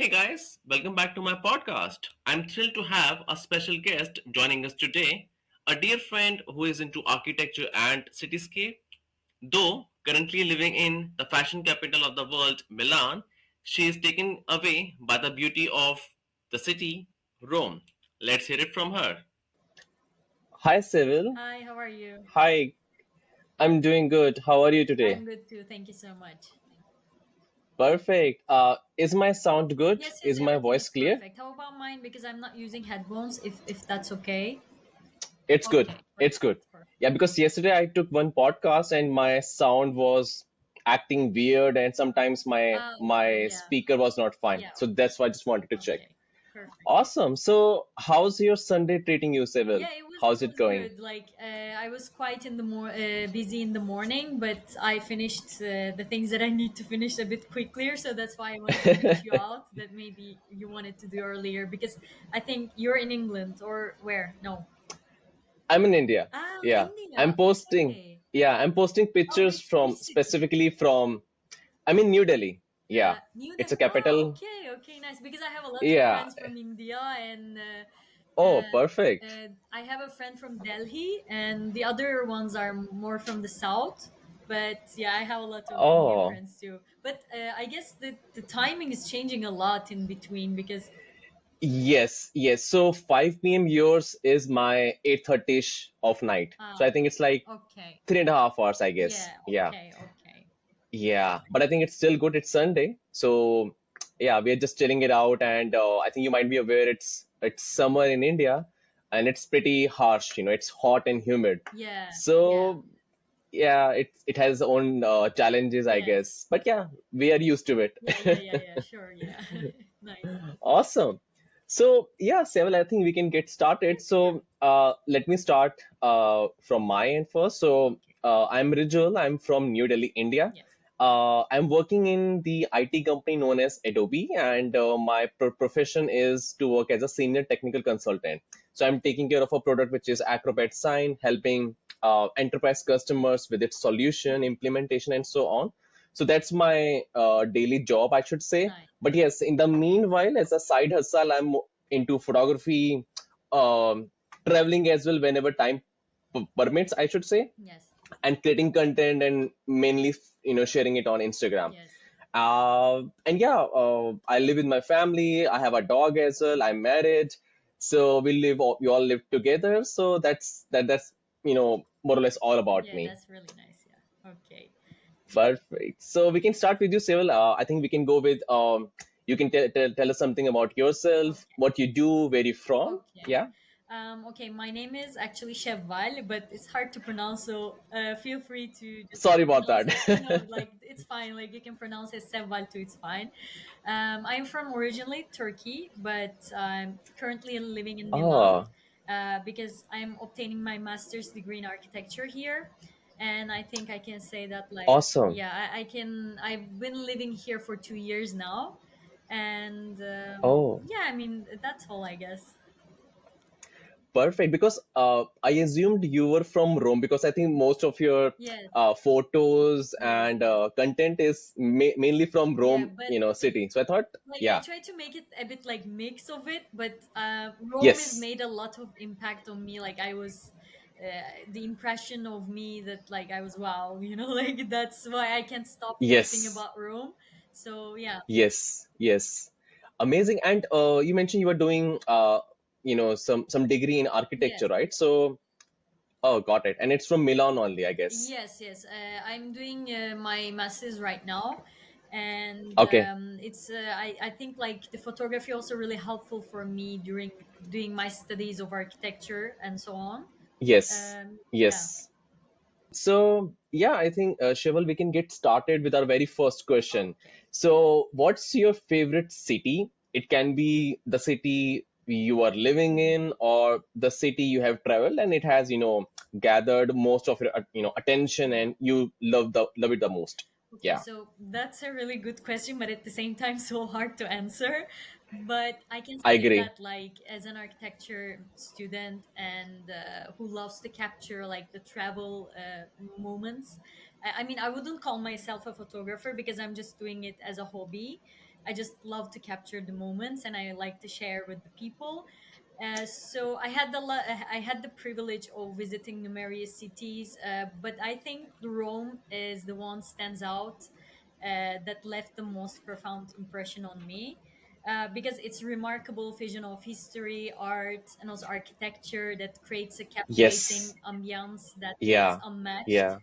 Hey guys, welcome back to my podcast. I'm thrilled to have a special guest joining us today, a dear friend who is into architecture and cityscape. Though currently living in the fashion capital of the world, Milan, she is taken away by the beauty of the city, Rome. Let's hear it from her. Hi, Sevval. Hi, how are you? Hi, I'm doing good. How are you today? I'm good too. Thank you so much. Perfect. Is my sound good? Yes, yes, Is my everything voice is clear? perfect. How about mine? Because I'm not using headphones, if that's okay. It's good. Okay, It's good. perfect. Perfect. Yeah, because yesterday I took one podcast and my sound was acting weird and sometimes my Okay, my yeah, speaker was not fine. yeah, So that's why I just wanted to check. okay, perfect. Awesome. So how's your Sunday treating you, Sevval? Yeah, it was How's it it was going? good. Like I was quite in the busy in the morning, but I finished the things that I need to finish a bit quicker. So that's why I wanted to reach you out. That maybe you wanted to do earlier because I think you're in England or where? No. I'm in India. Ah, Yeah. I'm India. posting. Okay. Yeah, I'm posting Oh, pictures which from city? specifically from I'm in New Delhi. Yeah. New It's a Delhi. Oh, capital. okay, okay, nice. Because I have a lot of Yeah. friends from India, and Oh, uh, perfect. I have a friend from Delhi, and the other ones are more from the south. But yeah, I have a lot of Indian Oh, friends too. But I guess the timing is changing a lot in between because yes, yes. So 5 p.m. yours is my 8:30ish of night. So I think it's like okay, 3.5 hours, I guess. yeah, Yeah. okay, okay, Yeah. perfect. But I think it's still good. It's Sunday. So yeah, we're just chilling it out. And I think you might be aware it's summer in India and it's pretty harsh. It's hot and humid. Yeah, yeah, So yeah, it has its own challenges, I yes, guess. But yeah, we are used to yeah, yeah, it. yeah, yeah. Sure, yeah, nice. Awesome. So yeah, Seval, I think we can get started. Yes, sure. So let me start from my end first. So Okay. I'm Rijul. I'm from New Delhi, India. Yes. I'm working in the IT company known as Adobe, and my profession is to work as a senior technical consultant. So I'm taking care of a product which is Acrobat Sign, helping enterprise customers with its solution, implementation, and so on. So that's my daily job, I should say. Nice. But yes, in the meanwhile, as a side hustle, I'm into photography, traveling as well whenever time permits, I should say, Yes. and creating content and mainly, sharing it on Instagram. Yes. And yeah, I live with my family. I have a dog as well. I'm married, so we all live together. So that's more or less all about Yeah, me. that's really nice. Yeah. Okay. Perfect. So we can start with you, Cyril. I think we can go with you can tell us something about yourself, Okay. what you do, where you're from. Okay. Yeah. Okay, my name is actually Sevval, but it's hard to pronounce, so feel free to just Sorry about pronounce that. it. No, no, like it's fine. Like you can pronounce it Sevval too. It's fine. I'm from originally Turkey, but I'm currently living in Milan Ah, because I'm obtaining my master's degree in architecture here. And I think I can say that, like, awesome. yeah, I can. I've been living here for 2 years now, and Oh, yeah, I mean that's all, I guess. perfect. Because I assumed you were from Rome because I think most of your Yes, photos yes, and yes. content is mainly from Yeah, Rome, but city. So I thought, like I yeah, try to make it a bit like mix of it, but Rome has yes, made a lot of impact on me. Like I was the impression of me that like I was wow, like that's why I can't stop thinking yes, about Rome. So yeah. yes, yes. Amazing. And you mentioned you were doing some degree in architecture, Yes. right? So oh, got it. And it's from Milan only, I guess. Yes, yes. I'm doing my masters right now, and Okay. it's I think like the photography also really helpful for me during doing my studies of architecture and so on. Yes. Yeah. Yes. So yeah, I think Shival, we can get started with our very first question. Okay. So, what's your favorite city? It can be the city you are living Mhm. in, or the city you have traveled, and it has gathered most of your attention, Yeah. and you love it the most. Okay, Yeah, so that's a really good question, but at the same time, so hard to answer. But I can I say agree. that, like, as an architecture student and who loves to capture like the travel moments, I mean, I wouldn't call myself a photographer because I'm just doing it as a hobby. I just love to capture the moments, and I like to share with the people. So I had the privilege of visiting numerous cities, but I think Rome is the one stands out, that left the most profound impression on me, because it's remarkable fusion of history, art, and also architecture that creates a Yes. captivating ambiance that is Yeah. unmatched. Yeah.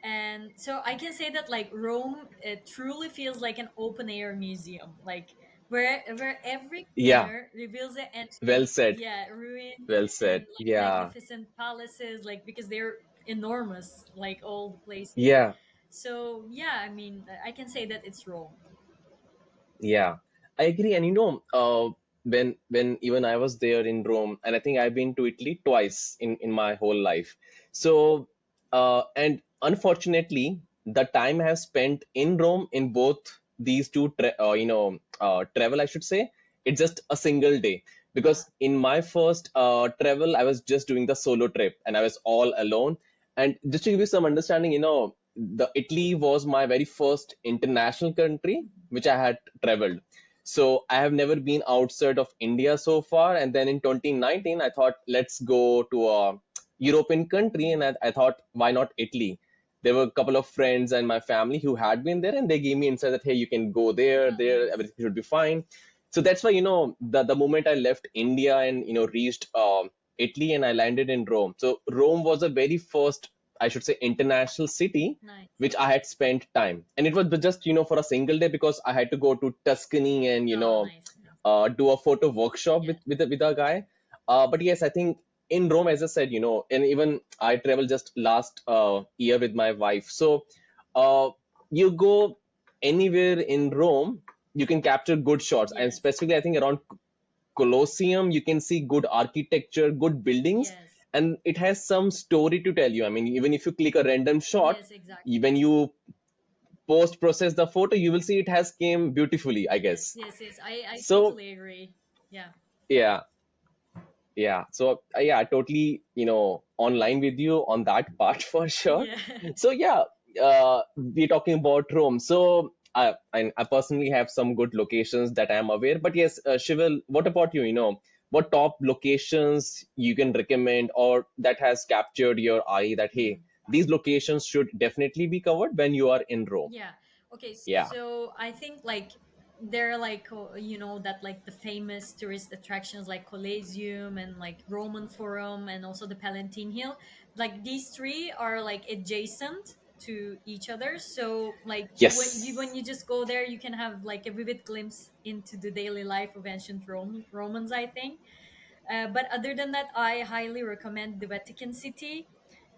And so I can say that like Rome, it truly feels like an open air museum, like where every Yeah. corner reveals an Well ancient, said. yeah, ruin, Well and said. like Yeah. magnificent palaces, like because they're enormous, like all the places. Yeah. So yeah, I mean, I can say that it's Rome. Yeah, I agree. And when even I was there in Rome, and I think I've been to Italy twice in my whole life. So, and unfortunately, the time I have spent in Rome in both these two, travel, I should say, it's just a single day. Ah, Because in my first travel, I was just doing the solo trip, and I was all alone. And just to give you some understanding, the Italy was my very first international country mhm. which I had traveled. So I have never been outside of India so far. And then in 2019, I thought, let's go to a European country. And I thought, why not Italy? There were a couple of friends and my family who had been there, and they gave me insight that, hey, you can go Ah, there, nice. everything should be fine. So that's why, the moment I left India and, reached Italy and I landed in Rome. So Rome was the very first, I should say, international city Nice. which I had spent time. And it was just, for a single day because I had to go to Tuscany and, Oh, nice, nice. do a photo workshop Yeah. with a guy. But yes, I think in Rome, as I said, and even I traveled just last year with my wife. So uh, you go anywhere in Rome, you can capture good shots. And Yes. specifically, I think around Colosseum, you can see good architecture, good buildings, Yes. and it has some story to tell you. I mean, even if you click a random shot, Yes, exactly. when you post process the photo, you will see it has came beautifully, I Yes, guess. yes, yes. I So totally agree. Yeah. yeah, yeah. So yeah, I totally online with you on that part for sure. Yeah. So yeah, we're talking about Rome. So I personally have some good locations that I am aware. But yes, Shival, what about you? What top locations you can recommend or that has captured your eye that, hey, Mhm. these locations should definitely be covered when you are in Rome. Yeah. Okay. Yeah. So I think like there are like that like the famous tourist attractions like Colosseum and like Roman Forum and also the Palatine Hill. Like these three are like adjacent to each other. So like when Yes. you just go there, you can have like a vivid glimpse into the daily life of ancient Romans. I think. But other than that, I highly recommend the Vatican City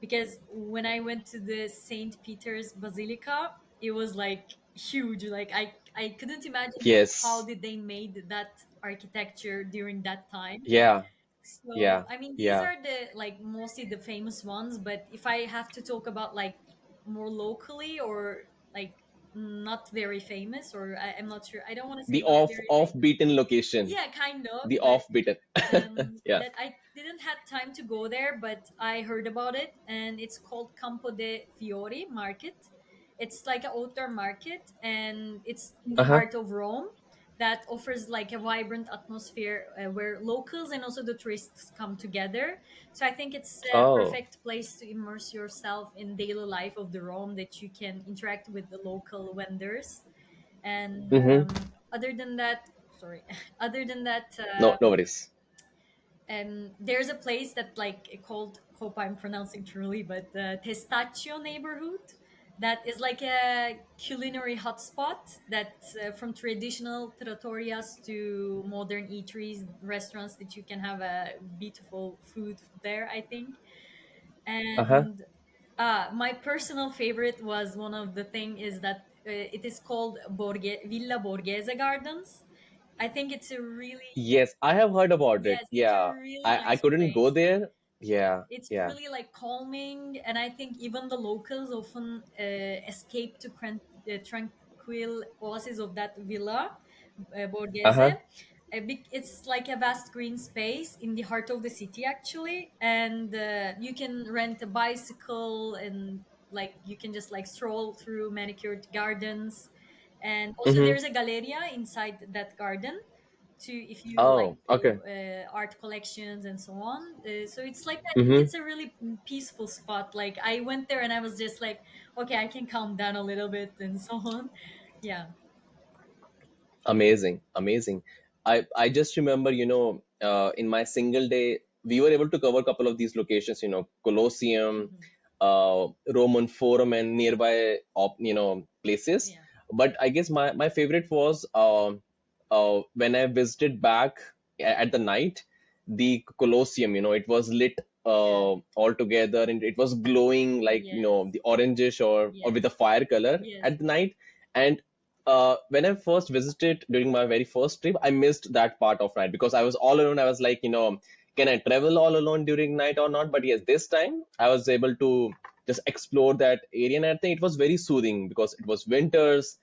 because when I went to the St. Peter's Basilica, it was like huge. Like I couldn't imagine like how Yes. did they made that architecture during that time. Yeah. So Yeah. I mean, these Yeah. are the like mostly the famous ones. But if I have to talk about like more locally or like not very famous, or I'm not sure. I don't want to say The not very off famous. beaten location. Yeah, kind of, The but off beaten. Yeah. that I didn't have time to go there, but I heard about it, and it's called Campo de Fiori Market. It's like an outdoor market, and it's in the Uh-huh. heart of Rome. That offers like a vibrant atmosphere where locals and also the tourists come together. So I think it's a Oh. perfect place to immerse yourself in daily life of the Rome that you can interact with the local vendors. And Mm-hmm. other than that, sorry, other than that, No, no worries. there's a place that like called, hope I'm pronouncing truly, but Testaccio neighborhood, that is like a culinary hotspot that from traditional trattorias to modern eateries, restaurants that you can have a beautiful food there, I think. Uh-huh. And my personal favorite was one of the thing is that it is called Villa Borghese Gardens. I think it's a really, Yes, I have heard about it. yes, it's a Yeah. really I nice couldn't go place. there. Yeah. It's Yeah. really like calming, and I think even the locals often escape to tranquil oasis of that villa, Borghese. Uh-huh. It's like a vast green space in the heart of the city, actually, and you can rent a bicycle and like you can just like stroll through manicured gardens, And also Mm-hmm. there's a galleria inside that garden to if you like Oh, to okay. art collections and so on. So it's like, I think Mm-hmm. it's a really peaceful spot. Like I went there and I was just like, okay, I can calm down a little bit and so on. Yeah. Amazing, amazing. I just remember, in my single day, we were able to cover a couple of these locations, Colosseum, Hmm. Roman Forum, and nearby, places. Yeah. But I guess my favorite was when I visited back at the night, the Colosseum. It was lit Yeah. all together, and it was glowing like Yes. the orangish or with a Yes. fire color Yes. at the night. And when I first visited during my very first trip, I missed that part of night because I was all alone. I was like, can I travel all alone during night or not? But yes, this time I was able to just explore that area, and I think it was very soothing because it was winters,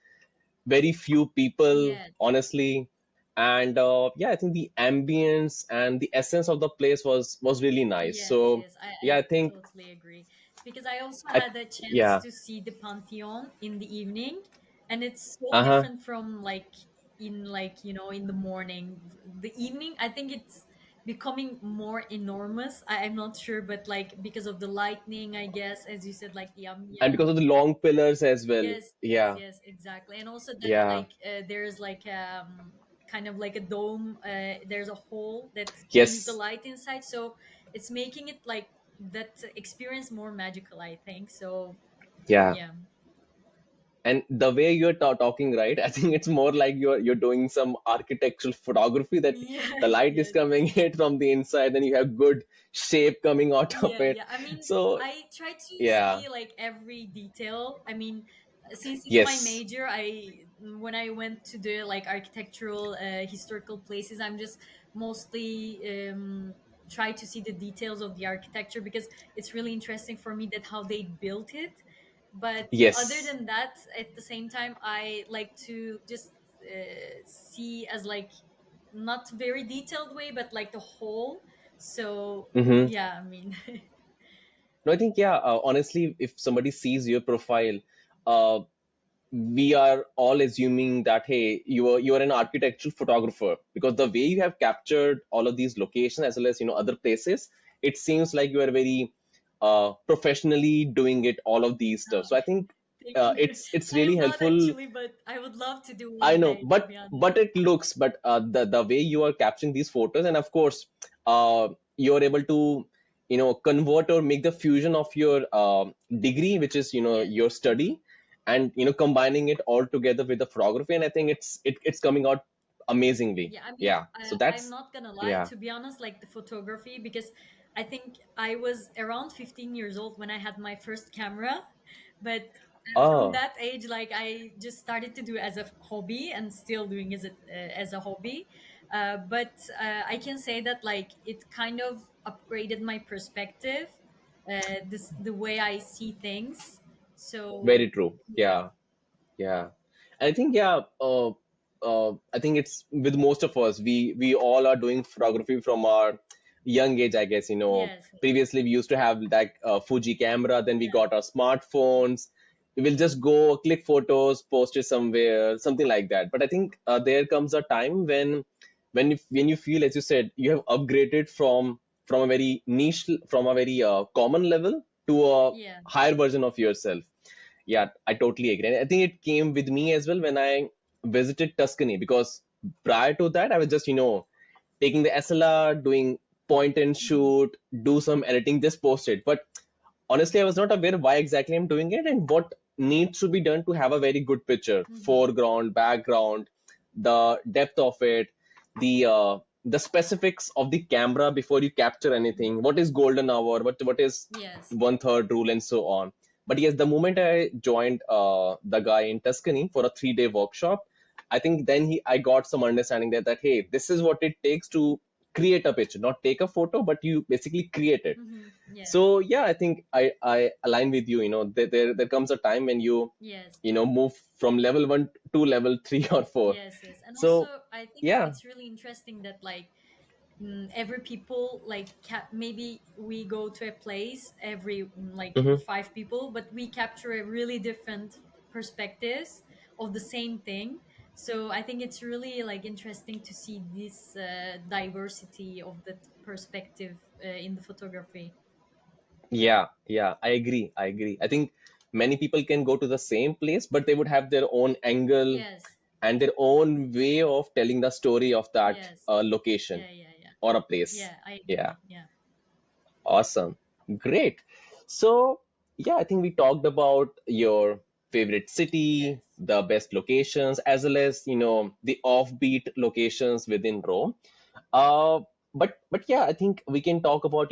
very few people, Yes. honestly. And yeah, I think the ambience and the essence of the place was really nice. Yes, So yes, I yeah, I think totally agree. Because I also I, had a chance yeah, to see the Pantheon in the evening, and it's so uh-huh. different from like in like, in the morning. The evening, I think it's becoming more enormous. I'm not sure, but like because of the lightning, I guess, as you said, like the And because of the long pillars as well. yes, yes, Yeah, yes, exactly. And also that yeah, like there's like kind of like a dome. There's a hole that brings the yes, light inside, so it's making it like that experience more magical, I think. So yeah. yeah, And the way you're talking, right? I think it's more like you're doing some architectural photography that the yes, light is yes. coming in from the inside, and you have good shape coming out of Yeah, it. yeah. I mean, So I try to yeah, see like every detail. I mean, since it's my yes, major, I when I went to the like architectural historical places, I'm just mostly try to see the details of the architecture because it's really interesting for me that how they built it. But other yes. than that, at the same time, I like to just see as like not very detailed way, but like the whole. So Mm-hmm. yeah, I mean, No, I think yeah. Honestly, if somebody sees your profile, uh, we are all assuming that hey, you are an architectural photographer because the way you have captured all of these locations as well as other places, it seems like you are very professionally doing it all of these stuff. oh, So I think thank you. it's I really am not helpful. actually, but I would love to do I one know, day, to but be honest. but it looks, but the way you are capturing these photos, and of course, you're able to convert or make the fusion of your degree, which is Yes. your Hmm. study, and combining it all together with the photography, and I think it's coming out amazingly. Yeah, I mean, Yeah, so I'm that's not gonna lie, yeah. to be honest, like the photography, because I think I was around 15 years old when I had my first camera, but from Oh, that age, like I just started to do it as a hobby and still doing as a hobby. But I can say that like it kind of upgraded my perspective, the way I see things. So very true. yeah, Yeah. Yeah, I think yeah. I think it's with most of us. We all are doing photography from our young age. I guess yes, previously we used to have like Fuji camera. Then we yeah, got our smartphones. We will just go click photos, post it somewhere, something like that. But I think there comes a time when you feel, as you said, you have upgraded from a very niche, from a very common level to a yeah. higher version of yourself. Yeah, I totally agree. And I think it came with me as well when I visited Tuscany because prior to that, I was just, taking the SLR, doing point and Hmm. shoot, do some editing, just post it. But honestly, I was not aware why exactly I'm doing it and what needs to be done to have a very good picture, Hmm. foreground, background, the depth of it, the specifics of the camera before you capture anything. What is golden hour? What is Yes. one third rule and so on. But yes, the moment I joined the guy in Tuscany for a 3 day workshop, I think then I got some understanding that hey, this is what it takes to create a picture, not take a photo, but you basically create it. Hmm. Yes. So yeah, I think I align with you. There comes a time when you Yes. move from level 1 to level 3 or 4. Yes, yes. And also So I think yeah. it's really interesting that like every people like maybe we go to a place every like Hmm. 5 people, but we capture a really different perspectives of the same thing. So I think it's really like interesting to see this diversity of the perspective in the photography. Yeah, yeah, I agree. I agree. I think many people can go to the same place, but they would have their own angle Yes, and their own way of telling the story of that yes, location yeah, yeah, yeah, or a place. yeah. I Yeah, agree. Yeah, awesome. Great. So, yeah, I think we talked about your favorite city, yes. the best locations, as well as, the offbeat locations within Rome. Uh, but yeah, I think we can talk about,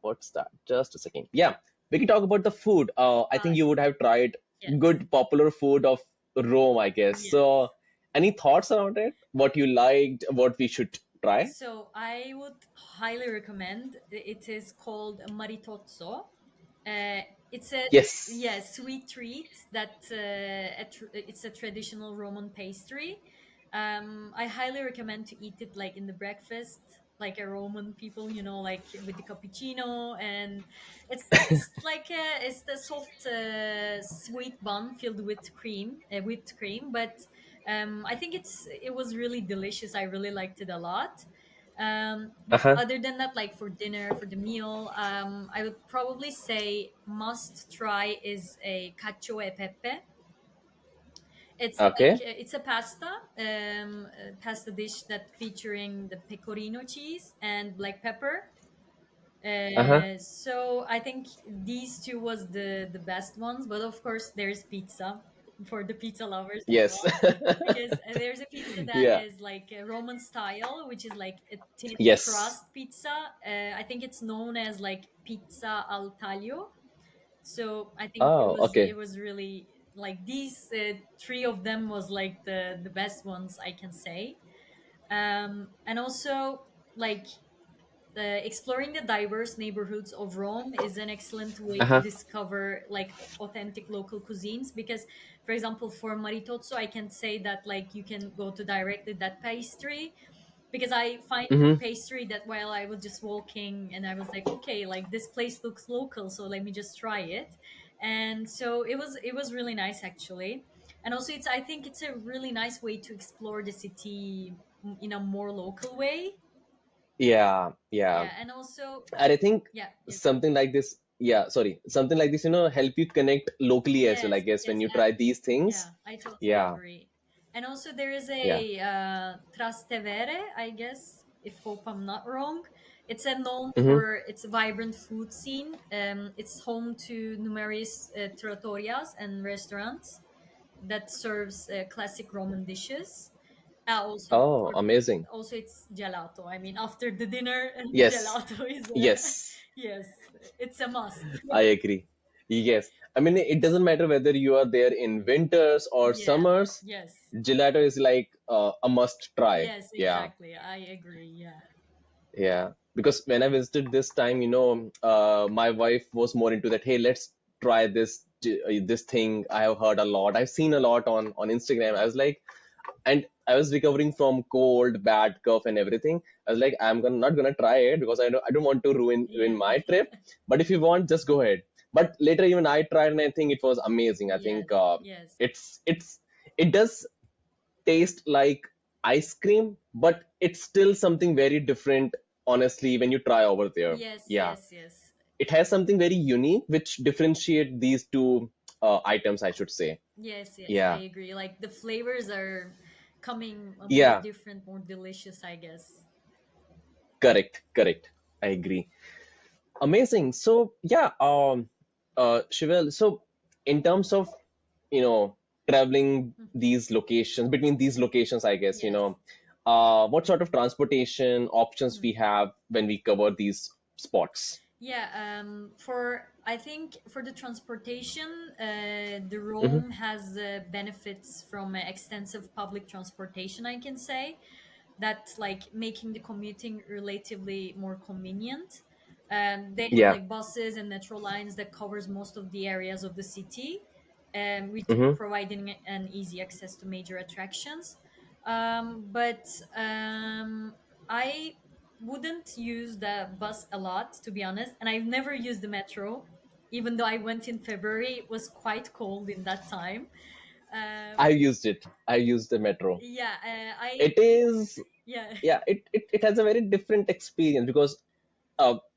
what's that? Just a second. Yeah, we can talk about the food. I think you would have tried Yes, good popular food of Rome, I guess. yes. So, any thoughts around it? What you liked? What we should try? So I would highly recommend. It is called maritozzo. Uh, it's a, yeah, Yes. sweet treat that it's a traditional Roman pastry. I highly recommend to eat it like in the breakfast, like a Roman people, like with the cappuccino, and it's the soft sweet bun filled with cream, whipped cream. But I think it was really delicious. I really liked it a lot. But Uh-huh. other than that, like for dinner, for the meal, I would probably say must try is a cacio e pepe. It's like Okay. it's a pasta dish that featuring the pecorino cheese and black pepper. Uh-huh. So I think these two was the best ones, but of course there's pizza for the pizza lovers as Yes. well, because there's a pizza that Yeah. is like a Roman style, which is like a thin Yes. crust pizza. I think it's known as like pizza al taglio. So I think Oh, it okay. was really like these three of them was like the best ones I can say. And also like exploring the diverse neighborhoods of Rome is an excellent way to Uh-huh. discover like authentic local cuisines. Because, for example, for maritozzo, I can say that like you can go to directly that pastry, because I find the Mm-hmm. pastry that while I was just walking and I was like, okay, like this place looks local, so let me just try it. And so it was really nice actually. And also it's I think it's a really nice way to explore the city in a more local way. Yeah, yeah. Yeah, and also And I think yeah, yeah. something like this, yeah, sorry, something like this, help you connect locally as well, I Yes, guess, when yes, you try these things. yeah, I totally Yeah, agree. And also there is yeah. a Trastevere, I guess, if hope I'm not wrong. It's a known Mm-hmm. for its vibrant food scene. It's home to numerous trattorias and restaurants that serves classic Roman dishes. Also, Oh, amazing. also it's gelato. I mean, after the dinner, Yes, gelato is yes, yes, it's a must. I agree. Yes. I mean, it doesn't matter whether you are there in winters or Yeah. summers, Yes. gelato is like a must try. Yes, Yeah. exactly. I agree. Yeah. Yeah, because when I visited this time, my wife was more into that. Hey, let's try this thing. I have heard a lot. I've seen a lot on Instagram. I was like, and I was recovering from cold, bad cough, and everything. I was like, not gonna try it because I don't want to ruin Yeah. my trip. But if you want, just go ahead. But later, even I tried, and I think it was amazing. I think Yes. Yes. it's it does taste like ice cream, but it's still something very different, honestly, when you try over there. Yes. Yeah. Yes. Yes. It has something very unique which differentiate these two items, I should say. Yes. Yes. I Yeah. agree. Like the flavors are coming more Yeah. different, more delicious, I guess. Correct. Correct. I agree. Amazing. So yeah, Shivel, so in terms of, you know, traveling Mhm. these locations, between these locations, I guess, Yes. what sort of transportation options Mhm. we have when we cover these spots? Yeah, for I think for the transportation, the Hmm. Rome has benefits from extensive public transportation. I can say that like making the commuting relatively more convenient. They have Yeah. like buses and metro lines that covers most of the areas of the city, which Hmm. providing an easy access to major attractions. But I wouldn't use the bus a lot, to be honest, and I've never used the metro. Even though I went in February, it was quite cold in that time. Um, I used it. I used the metro. yeah, I It is, yeah yeah, it has a very different experience because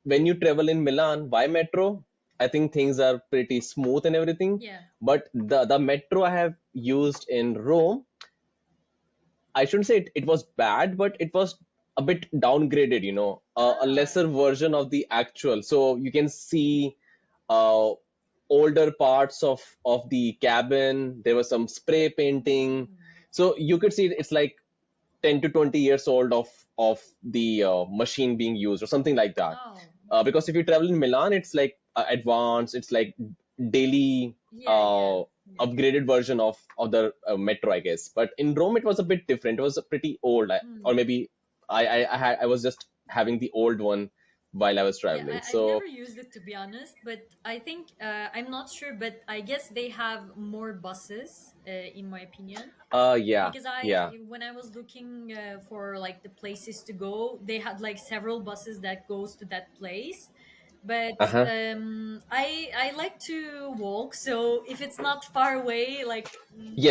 when you travel in Milan by metro, I think things are pretty smooth and everything. yeah. But the metro I have used in Rome, I shouldn't say it was bad, but it was a bit downgraded, a Ah. lesser version of the actual. So you can see uh, older parts of the cabin. There was some spray painting. Mm. So you could see it's like 10 to 20 years old of the machine being used or something like that. Oh, Because if you travel in Milan, it's like advanced, it's like daily yeah, yeah, yeah. upgraded version of the metro, I guess. But in Rome, it was a bit different. It was pretty old, or Mm. maybe I was just having the old one while I was Yeah, traveling. I've never So used it to be honest, but I think I'm not sure, but I guess they have more buses, in my opinion. yeah, Because yeah, when I was looking for like the places to go, they had like several buses that goes to that place. But uh-huh, I like to walk, so if it's not far away, like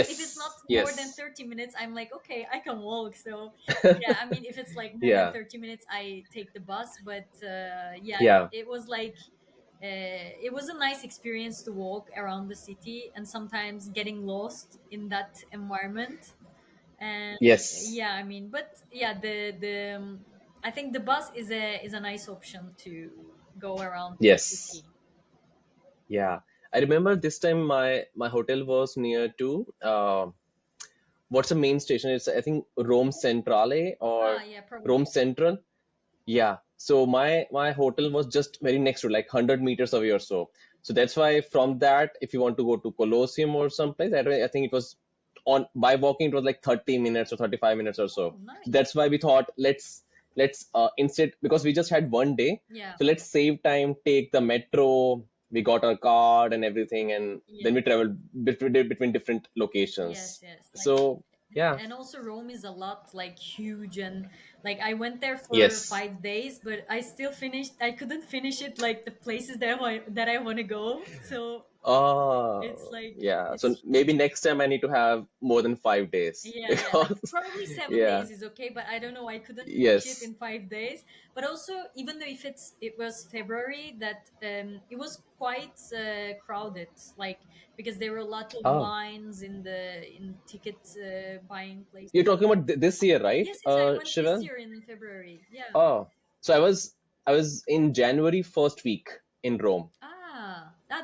if it's not yes, more than yes, 30 minutes, I'm like, okay, I can walk. So yeah, I mean, if it's like more than yeah, 30 minutes, I take the bus. But yeah, yeah, it was like it was a nice experience to walk around the city and sometimes getting lost in that environment. And yes, yeah, I mean, but yeah, the I think the bus is a nice option to go around the yes. city. Yeah, I remember this time my hotel was near to what's the main station? It's I think Rome Centrale Ah, or yeah, Rome probably. Central. Yeah. So my hotel was just very next to, like 100 meters away or so. So that's why from that, if you want to go to Colosseum or someplace, I think it was on by walking it was like 30 minutes or 35 minutes or so. Oh, So nice. that's why we thought let's instead, because we just had one day, Yeah, so let's save time, take the metro. We got our card and everything, and then yeah. we traveled between different Yes, locations. yes. Like, So yeah, and also Rome is a lot like huge, and like I went there for yes. 5 days, but I couldn't finish it like the places that I want to go. So it's like Yeah. So it's maybe next time I need to have more than 5 days yeah, yeah. Like because, probably seven yeah, days is okay, but I don't know. I couldn't finish it yes. in 5 days. But also, even though if it was February, that it was quite crowded. Like because there were a lot of Oh, lines in ticket buying you're places. talking about this year, right, Yes, yes. I went this Shivan? year in February. Yeah. Oh, so I was in January first week in Rome.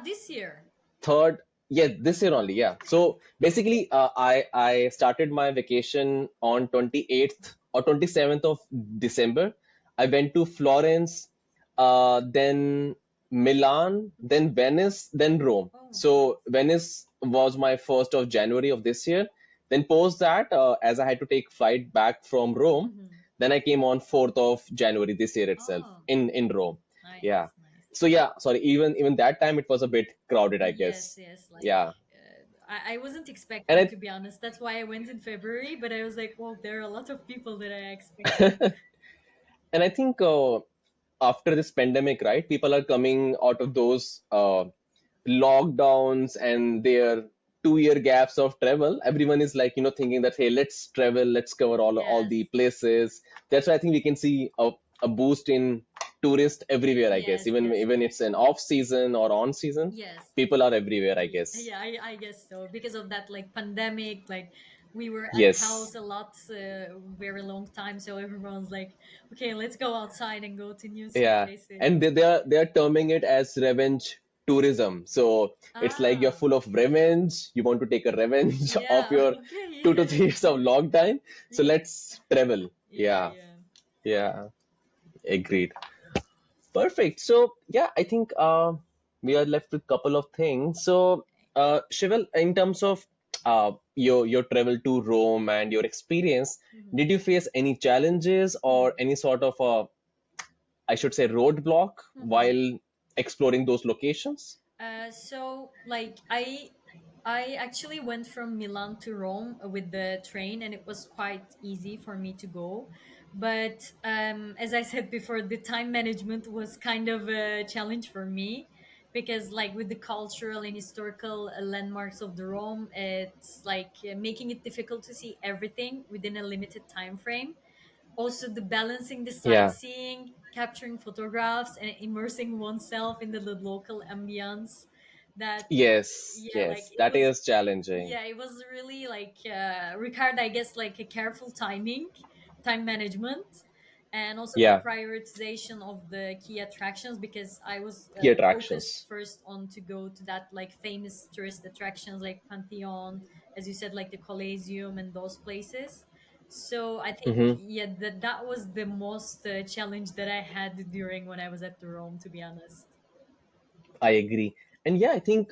This year. Third, yeah, this year only, yeah. So basically, I started my vacation on 28th or 27th of December. I went to Florence, then Milan, then Venice, then Rome. Oh, So nice. Venice was my 1st of January of this year. Then post that, as I had to take flight back from Rome, Hmm. then I came on 4th of January this year itself Oh, in Rome. Yeah. nice, nice. So yeah, sorry, even that time it was a bit crowded, I Yes, guess. yes. Like Yeah. I wasn't And expecting to be honest. That's why I went in February. But I was like, well, there are a lot of people that I expected. I and I think after this pandemic, right, people are coming out of those lockdowns and their 2 year gaps of travel. Everyone is like, thinking that, hey, let's travel, let's cover all Yes, the places. That's why I think we can see a boost in tourists everywhere, I guess. yes, Even yes, even it's an off season or on season, yes. people are everywhere, I guess. Yeah, I guess so. Because of that, like pandemic, like we were at Yes. house a lot, very long time. So everyone's like, okay, let's go outside and go to new Yeah, places. and they are terming it as revenge tourism. So it's like you're Ah, full of revenge. You want to take a revenge of yeah. your Okay, 2 to 3 years of lockdown. So yeah, let's travel. yeah, Yeah, yeah. yeah, agreed. Perfect. So yeah, I think we are left with a couple of things. So Shival, in terms of your travel to Rome and your experience, Mhm, did you face any challenges or mhm, any sort of I should say roadblock mhm. while exploring those locations? So like I actually went from Milan to Rome with the train, and it was quite easy for me to go. But as I said before, the time management was kind of a challenge for me because like with the cultural and historical landmarks of the Rome, it's like making it difficult to see everything within a limited time frame. Also the balancing the Yeah. sightseeing, capturing photographs, and immersing oneself in the local ambience. That Yes, yeah, like yes, it that was, is challenging. yeah, it was really like required, I guess, like a careful timing, time management, and also the Yeah, prioritization of the key attractions, because I was key focused attractions. first on to go to that like famous tourist attractions like Pantheon, as you said, like the Colosseum and those places. So I think, Hmm. yeah, that was the most challenge that I had during when I was at the Rome, to be honest. I agree. And yeah, I think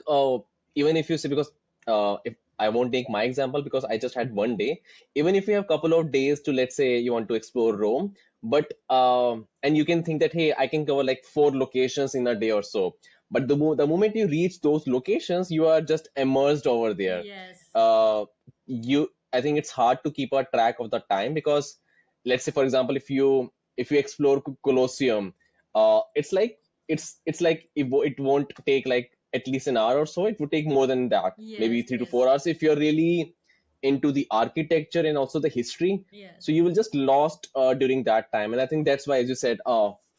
even if you say, because if I won't take my example because I just had one day, even if you have couple of days to, let's say you want to explore Rome, but and you can think that, hey, I can cover like four locations in a day or so. But the moment you reach those locations, you are just immersed over there. Yes, You I think it's hard to keep a track of the time, because let's say, for example, if you explore Colosseum, it's like it's like it won't take like at least an hour or so. It would take more than that, maybe yes, 3 to 4 hours, if you're really into the architecture and also the history. yes, So you will just lost during that time. And I think that's why, as you said,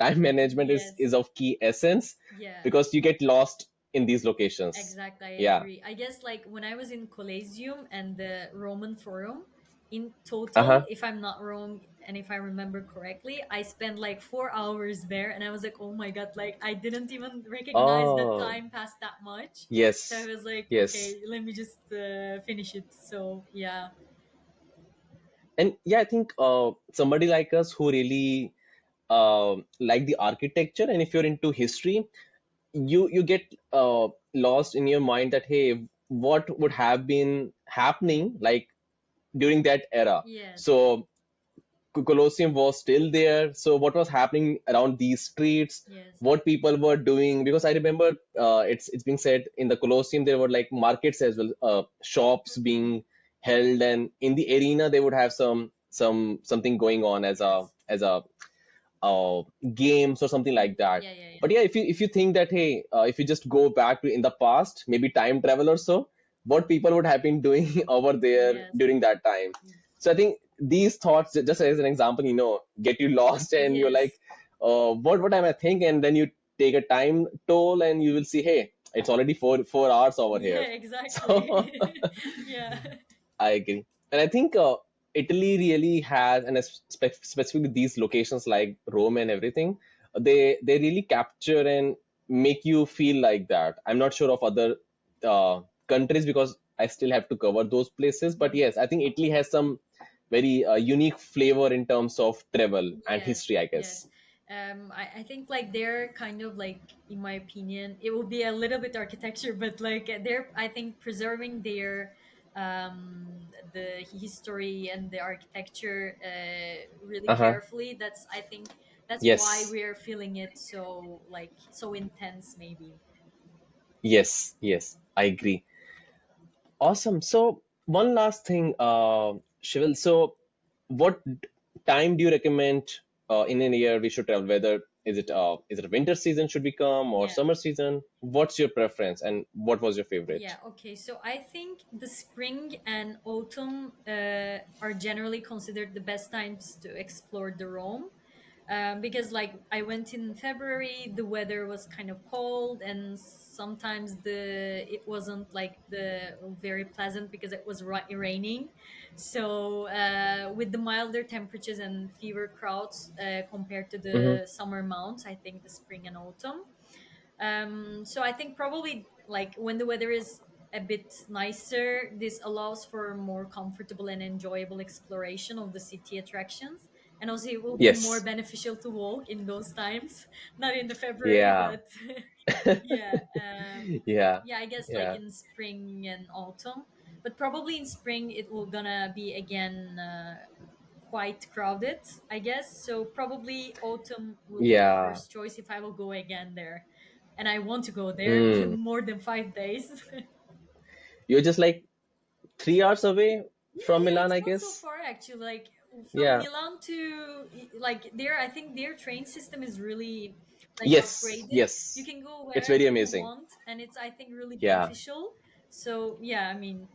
time management is yes, is of key essence, yeah. because you get lost in these locations. Exactly, I Yeah. agree. I guess like when I was in Collegium and the Roman Forum, in total, Uh-huh. if I'm not wrong and if I remember correctly, I spent like 4 hours there, and I was like, oh my god, like I didn't even recognize the Oh, time passed that much. So I yes. was like, Yes. okay, let me just finish it. So yeah, And yeah, I think somebody like us who really like the architecture, and if you're into history, you get lost in your mind that, hey, what would have been happening like during that era. yes, So Colosseum was still there. So what was happening around these streets? yes, What people were doing? Because I remember it's being said in the Colosseum there were like markets as well, shops being held, and in the arena they would have something going on as a yes, uh, games or something like that. yeah, yeah, yeah, But yeah, if you think that, hey, if you just go back to in the past, maybe time travel or so, what people would have been doing over there yes, during that time. So I think these thoughts, just as an example, get you lost, and you're like, yes, what am I thinking? And then you take a time toll, and you will see, hey, it's already 4 hours over yeah, here. So exactly, yeah, I agree. And I think Italy really has, and specifically these locations like Rome and everything, they really capture and make you feel like that. I'm not sure of other countries, because I still have to cover those places. But yes, I think Italy has some very unique flavor in terms of travel and yes, history, I yes. guess. I think like they're kind of like, in my opinion, it will be a little bit architecture, but like they're, I think, preserving their the history and the architecture really Uh-huh. carefully. That's, I think, that's why Yes. we're feeling it so like so intense, maybe. Yes. Yes. I agree. Awesome. So one last thing, Shivil. So what time do you recommend in a year we should travel? Whether is it a winter season should we come, or Yeah. summer season? What's your preference, and what was your favorite? Yeah, okay. So I think the spring and autumn are generally considered the best times to explore the Rome. Because like I went in February, the weather was kind of cold, and sometimes the it wasn't like the very pleasant because it was raining. So with the milder temperatures and fewer crowds compared to Mm-hmm. the summer months, I think the spring and autumn. So I think probably like when the weather is a bit nicer, this allows for more comfortable and enjoyable exploration of the city attractions. And also, it will be more Yes. beneficial to walk in those times, not in the February, Yeah. but yeah, Yeah. yeah, I guess like Yeah. in spring and autumn. But probably in spring, it will gonna be again quite crowded, I guess. So probably autumn will be the Yeah. first choice if I will go again there. And I want to go there Mm. more than 5 days. You're just like 3 hours away Yeah, from yeah, Milan, it's I not so guess. far actually. Like from Yeah. Milan to like there, I think their train system is really like Yes, upgraded. You yes. can go It's wherever very you amazing. want, and it's, I think, really Yeah. beneficial. So yeah, I mean,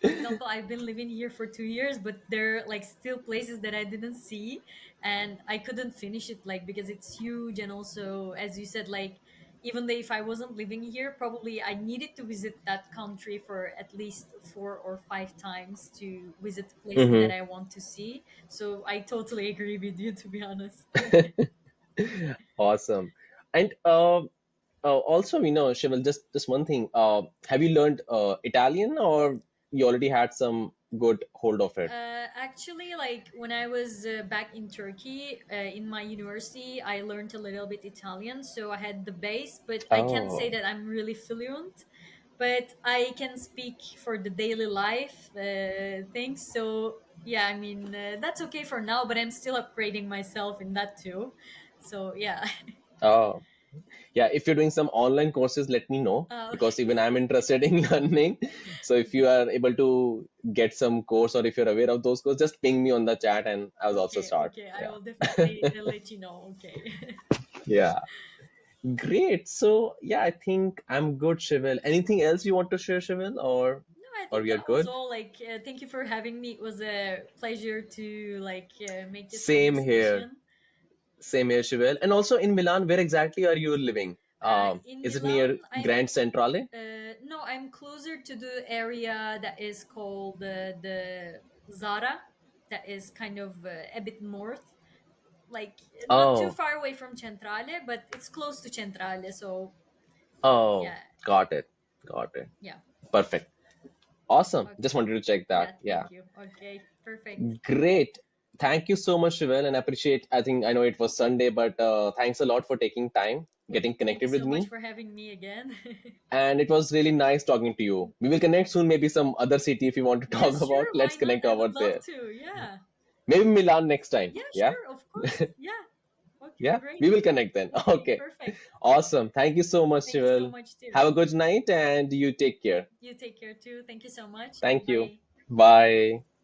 for example, I've been living here for 2 years, but there are like still places that I didn't see, and I couldn't finish it, like because it's huge, and also, as you said, like even though if I wasn't living here, probably I needed to visit that country for at least 4 or 5 times to visit the places that Hmm. I want to see. So I totally agree with you, to be honest. Awesome. And also, Shival, just one thing. Have you learned Italian, or you already had some good hold of it? Actually, like when I was back in Turkey in my university, I learned a little bit Italian, so I had the base, but I can't say Oh, that I'm really fluent. But I can speak for the daily life things. So yeah, I mean that's okay for now. But I'm still upgrading myself in that too. So yeah. oh. Yeah, if you're doing some online courses, let me know, because even I'm interested in learning. So if you Okay. are able to get some course, or if you're aware of those courses, just ping me on the chat and I'll also Okay. start. Okay. I will Yeah. definitely let you know. Okay. Yeah. Great. So yeah, I think I'm good, Shival. Anything else you want to share, Shival, No, I or think you're that was good? all. Like, thank you for having me. It was a pleasure to like make this Same here. conversation. Same here, Shival. And also in Milan, where exactly are you living? In Is it Milan, near Grand Centrale? no, I'm closer to the area that is called the Zara, that is kind of a bit north, like not too Oh, far away from Centrale, but it's close to Centrale. So oh, yeah, got it. Got it. yeah, Perfect. Awesome. Just okay, wanted to check yeah. that. Yeah. Thank you. Okay, perfect. Great. Thank you so much, Shival, and appreciate. I think I know it was Sunday, but thanks a lot for taking time, getting Okay, thank you connected with so much me. for having me again. And it was really nice talking to you. We will connect soon, maybe some other city if you want to talk Yes, about. sure. Why Let's not? connect I over would love there. to. Yeah. Maybe Milan next time. Yeah, Yeah. sure. Of course. Yeah. Okay, Yeah. great. We will connect then. Okay, Okay. perfect. Awesome. Thank you so much, Thank you so Shival. much too. Have a good night and you take care. You take care too. Thank you so much. Thank you. Bye. Bye.